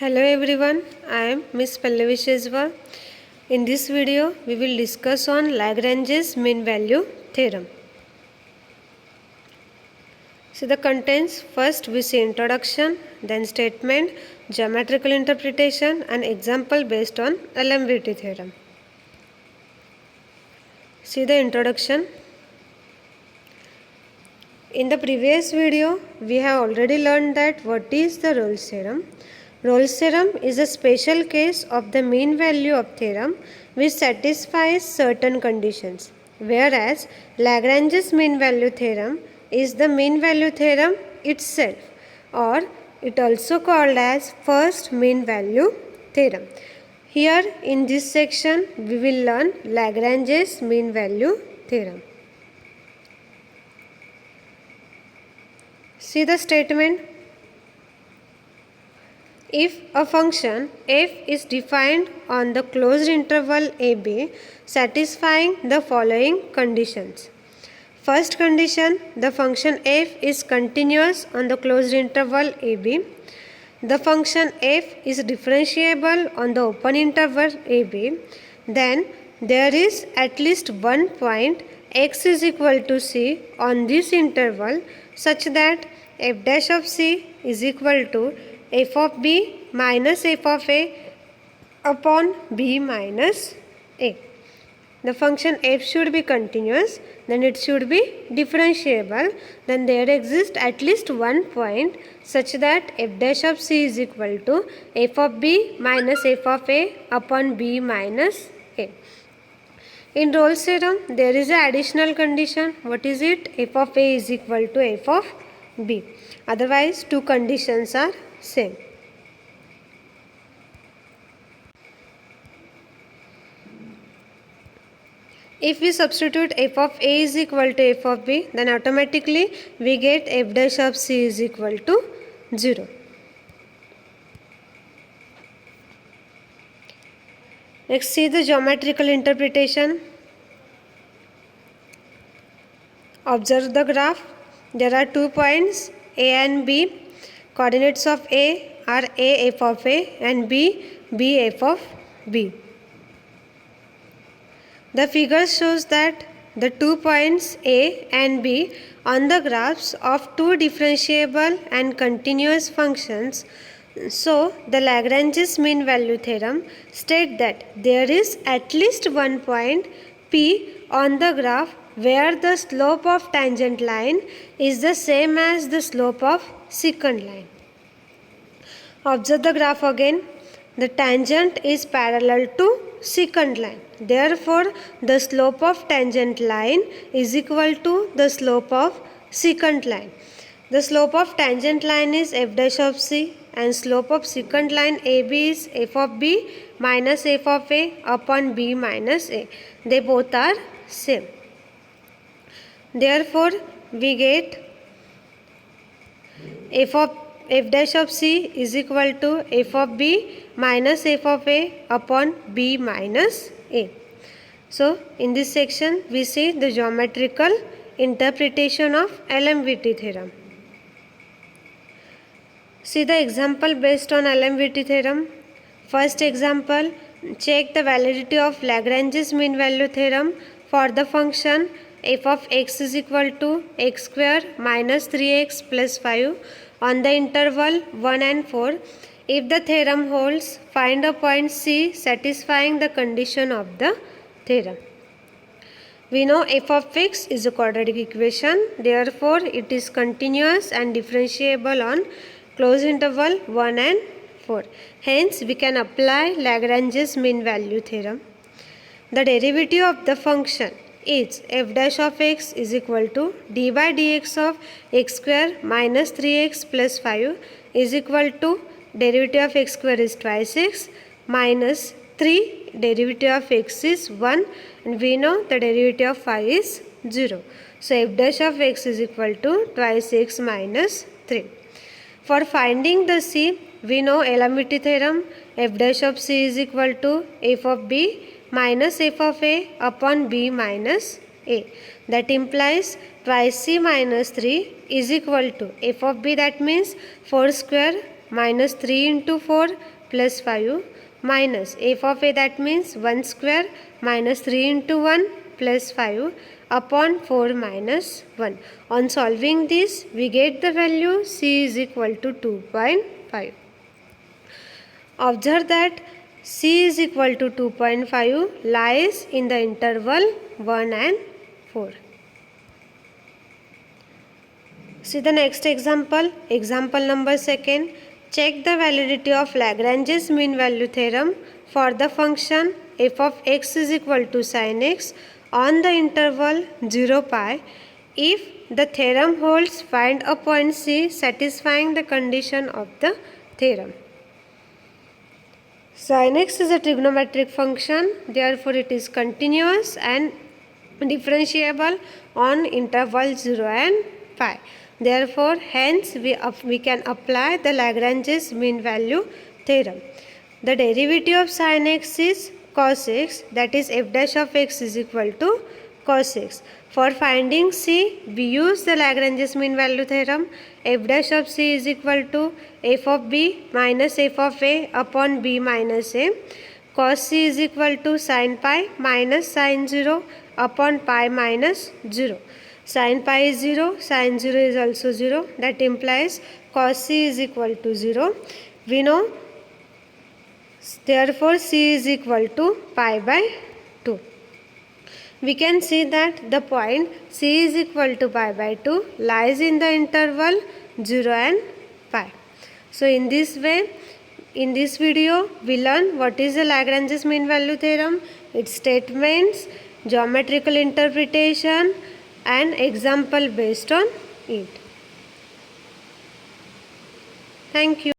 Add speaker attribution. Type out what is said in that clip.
Speaker 1: Hello everyone, I am Miss Pallavi Shezwa. In this video, we will discuss on Lagrange's mean value theorem. So the contents, first we see introduction, then statement, geometrical interpretation and example based on LMVT theorem. See the introduction. In the previous video, we have already learned that what is the Rolle's theorem. Rolle's theorem is a special case of the mean value of theorem which satisfies certain conditions, whereas Lagrange's mean value theorem is the mean value theorem itself, or it also called as first mean value theorem. Here in this section, we will learn Lagrange's mean value theorem. See the statement. If a function f is defined on the closed interval ab satisfying the following conditions. First condition, the function f is continuous on the closed interval ab. The function f is differentiable on the open interval ab. Then there is at least one point x is equal to c on this interval such that f dash of c is equal to f of b minus f of a upon b minus a. The function f should be continuous, then it should be differentiable, then there exists at least one point such that f dash of c is equal to f of b minus f of a upon b minus a. In Rolle's theorem, there is an additional condition. What is it? F of a is equal to f of b. Otherwise, two conditions are same. If we substitute f of a is equal to f of b, then automatically we get f dash of c is equal to 0. Next, see the geometrical interpretation. Observe the graph. There are 2 points a and b. Coordinates of a are a f of a and b f of b. The figure shows that the 2 points a and b on the graphs of two differentiable and continuous functions. So, the Lagrange's mean value theorem states that there is at least one point P on the graph where the slope of tangent line is the same as the slope of secant line. Observe the graph again. The tangent is parallel to secant line. Therefore, the slope of tangent line is equal to the slope of secant line. The slope of tangent line is f dash of c and slope of secant line AB is f of b minus f of a upon b minus a. They both are same. Therefore, we get f dash of c is equal to f of b minus f of a upon b minus a. So, in this section, we see the geometrical interpretation of LMVT theorem. See the example based on LMVT theorem. First example, check the validity of Lagrange's mean value theorem for the function f of x is equal to x square minus 3x plus 5 on the interval 1 and 4. If the theorem holds, find a point C satisfying the condition of the theorem. We know f of x is a quadratic equation, therefore it is continuous and differentiable on closed interval 1 and 4. Hence, we can apply Lagrange's mean value theorem. The derivative of the function is f dash of x is equal to d by dx of x square minus 3x plus 5 is equal to derivative of x square is twice x minus 3 derivative of x is 1 and we know the derivative of 5 is 0. So, f dash of x is equal to twice x minus 3. For finding the c, we know LMVT theorem f dash of c is equal to f of b minus f of a upon b minus a. That implies twice c minus 3 is equal to f of b, that means 4 square minus 3 into 4 plus 5 minus f of a, that means 1 square minus 3 into 1 plus 5 upon 4 minus 1. On solving this, we get the value c is equal to 2.5. Observe that c is equal to 2.5 lies in the interval 1 and 4. See the next example. Example number 2. Check the validity of Lagrange's mean value theorem for the function f of x is equal to sin x on the interval 0 pi. If the theorem holds, find a point C satisfying the condition of the theorem. Sin x is a trigonometric function, therefore it is continuous and differentiable on interval 0 and pi. Therefore, hence we can apply the Lagrange's mean value theorem. The derivative of sin x is cos x, that is f dash of x is equal to cos x. For finding c, we use the Lagrange's mean value theorem. F dash of c is equal to f of b minus f of a upon b minus a. Cos c is equal to sin pi minus sin 0 upon pi minus 0. Sin pi is 0, sin 0 is also 0. That implies cos c is equal to 0. We know, therefore c is equal to pi by 2. We can see that the point c is equal to pi by 2 lies in the interval 0 and pi. So in this way, in this video, we learn what is the Lagrange's mean value theorem, its statements, geometrical interpretation, and example based on it. Thank you.